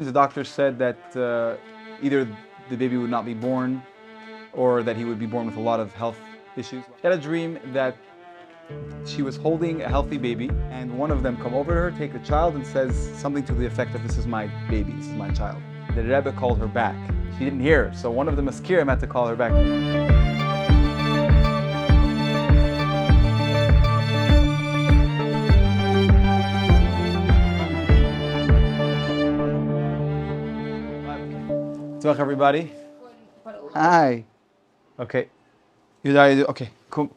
The doctor said that either the baby would not be born or that he would be born with a lot of health issues. She had a dream that she was holding a healthy baby and one of them come over to her, take the child and says something to the effect of, "This is my baby, this is my child." The Rebbe called her back. She didn't hear, so one of the maskirim had to call her back. Tzvach, everybody. Hi. Okay. Okay, cool.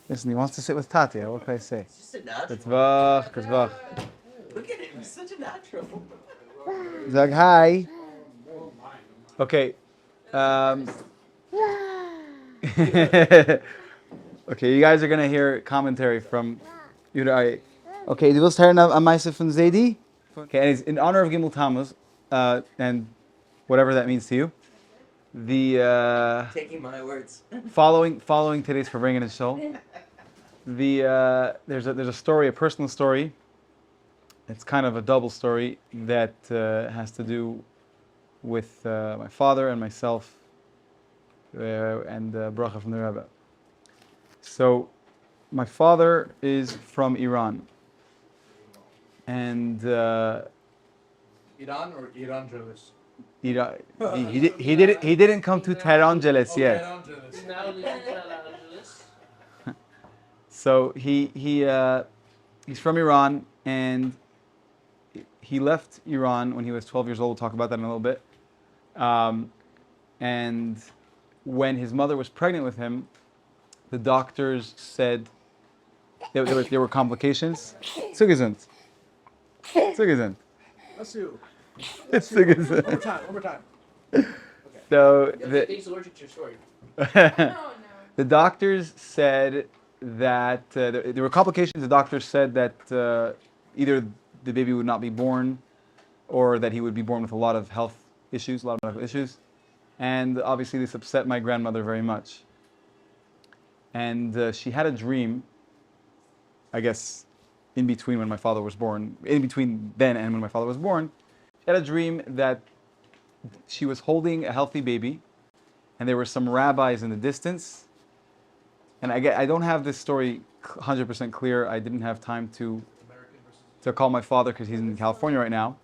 Listen, he wants to sit with Tatia. What can I say? It's just a natural. Tzvach, tzvach. Look at him, he's such a natural. Zag hi. Okay. Okay, you guys are gonna hear commentary from Yudai. Okay, du willst hören am Meise von Zaidi? Okay, and it's in honor of Gimmel Tammuz, and whatever that means to you. The Taking my words. following today's Verbringen and Soul. There's a story, a personal story. It's kind of a double story that has to do with my father and myself, and Bracha from the Rebbe. So, my father is from Iran, and Iran or Iran Jewish? he didn't come to Tehran Jealous yet. Iran Jewish. Now live in Los Angeles. So he's from Iran, and he left Iran when he was 12 years old. We'll talk about that in a little bit. And when his mother was pregnant with him, the doctors said there were complications. Zugesund. Zugesund. Let's do. It's Zugesund. One more time. So He's allergic to your story. the doctors said that there were complications. The doctors said that either the baby would not be born or that he would be born with a lot of health issues, a lot of medical issues. And obviously this upset my grandmother very much. And she had a dream, I guess, in between when my father was born, in between then and when my father was born. She had a dream that she was holding a healthy baby and there were some rabbis in the distance. And I don't have this story 100% clear. I didn't have time to call my father because he's in California right now.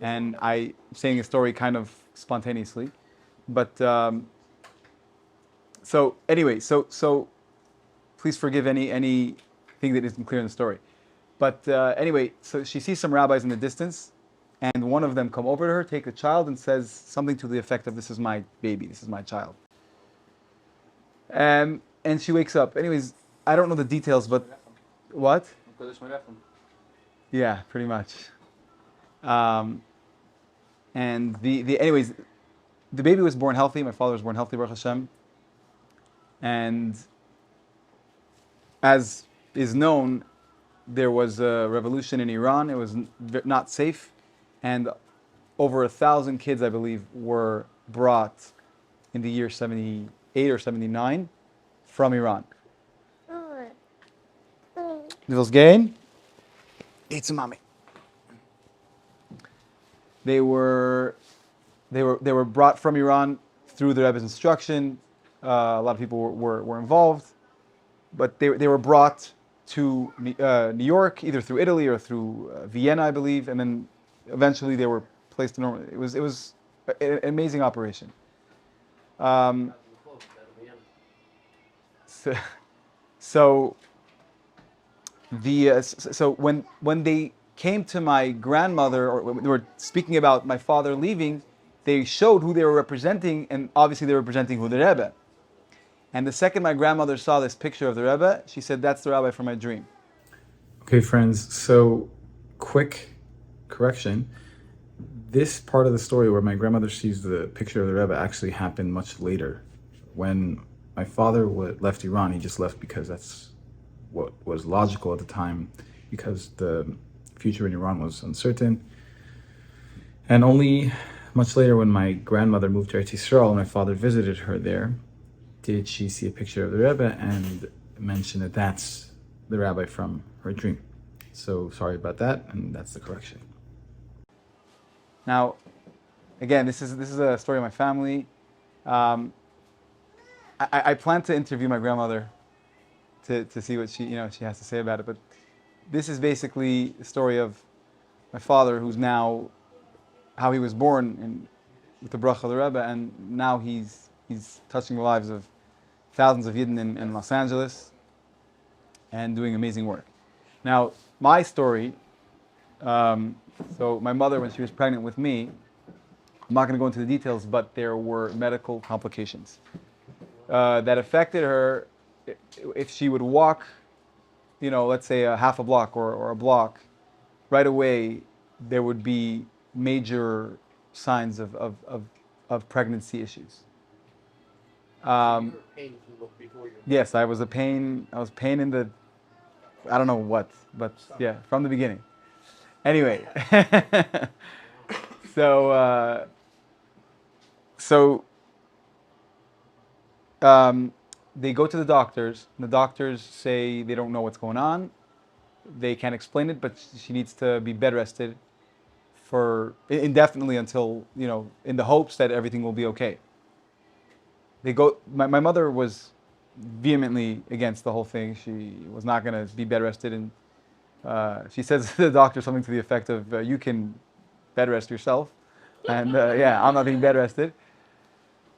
And I'm saying the story kind of spontaneously. But, so anyway, so please forgive anything that isn't clear in the story. But anyway, so she sees some rabbis in the distance, and one of them come over to her, take the child, and says something to the effect of, "This is my baby, this is my child." And she wakes up. Anyways, I don't know the details, but what? Yeah, pretty much. And anyways, the baby was born healthy. My father was born healthy, Baruch Hashem. And as is known, there was a revolution in Iran. It was not safe, and over 1,000 kids, I believe, were brought in the year 78 or 79 from Iran. Du willst gehen? Geh zu Mami. They were brought from Iran through the Rebbe's instruction. A lot of people were involved, but they were brought to New York, either through Italy or through Vienna, I believe, and then eventually they were placed in. It was an amazing operation. So when they came to my grandmother, or when they were speaking about my father leaving, they showed who they were representing, and obviously they were representing who the Rebbe. And the second my grandmother saw this picture of the Rebbe, she said, "That's the rabbi from my dream." Okay, friends, so quick correction. This part of the story where my grandmother sees the picture of the Rebbe actually happened much later. When my father left Iran, he just left because that's what was logical at the time, because the future in Iran was uncertain. And only much later, when my grandmother moved to Eretz Yisrael, and my father visited her there, did she see a picture of the Rebbe and mention that that's the rabbi from her dream. So sorry about that, and that's the correction. Now, again, this is a story of my family. I plan to interview my grandmother to see what she has to say about it. But this is basically the story of my father, who's now how he was born with the Bracha of the Rebbe, and now he's touching the lives of thousands of Yidden in Los Angeles and doing amazing work. Now, my story. So my mother, when she was pregnant with me, I'm not going to go into the details, but there were medical complications that affected her. If she would walk, let's say a half a block or a block, right away there would be major signs of pregnancy issues. Yes, I was pain in the, I don't know what, but yeah, from the beginning. Anyway, so they go to the doctors. And the doctors say they don't know what's going on. They can't explain it, but she needs to be bed rested for indefinitely until, in the hopes that everything will be okay. They go. My mother was vehemently against the whole thing. She was not going to be bed rested, and she says to the doctor something to the effect of, "You can bed rest yourself," and I'm not being bed rested.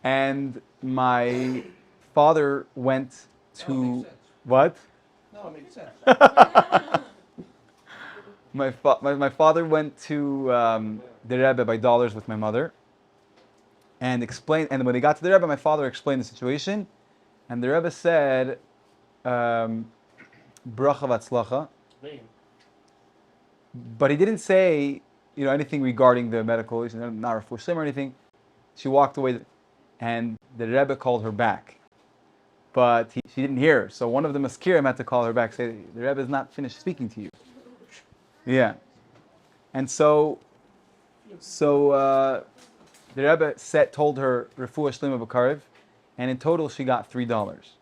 And my father went to what? No, it makes sense. My father went to the Rebbe by dollars with my mother, and explained. And when they got to the Rebbe, my father explained the situation, and the Rebbe said, "Bracha v'atzlacha," but he didn't say, anything regarding the medical issue, not refuah or anything. She walked away, and the Rebbe called her back, but she didn't hear. So one of the maskirim had to call her back, say, "The Rebbe is not finished speaking to you." Yeah, and so the Rebbe told her refuah shlema b'karev, and in total she got $3,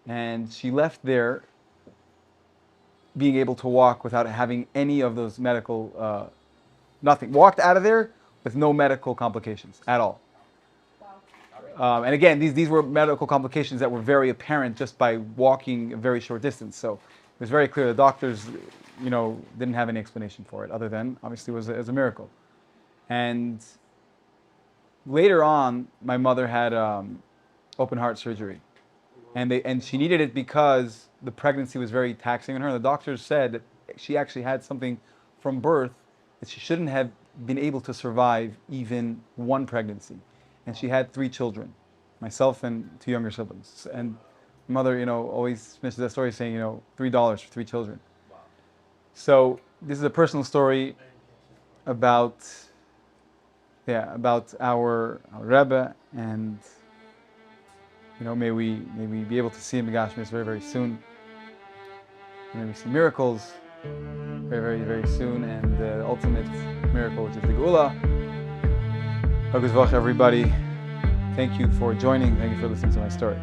and she left there being able to walk without having any of those medical, nothing. Walked out of there with no medical complications at all. And again, these were medical complications that were very apparent just by walking a very short distance. So it was very clear the doctors, didn't have any explanation for it other than obviously it was a miracle. And later on, my mother had open heart surgery, and she needed it because the pregnancy was very taxing on her. The doctors said that she actually had something from birth that she shouldn't have been able to survive even one pregnancy. And she had 3 children, myself and 2 younger siblings. And my mother, always finishes that story saying, $3 for 3 children. So this is a personal story about our Rebbe, and may we be able to see him in Gashmis very, very soon. May we see miracles very, very, very soon, and the ultimate miracle, which is the Geula. Haguz Vach, everybody. Thank you for joining. Thank you for listening to my story.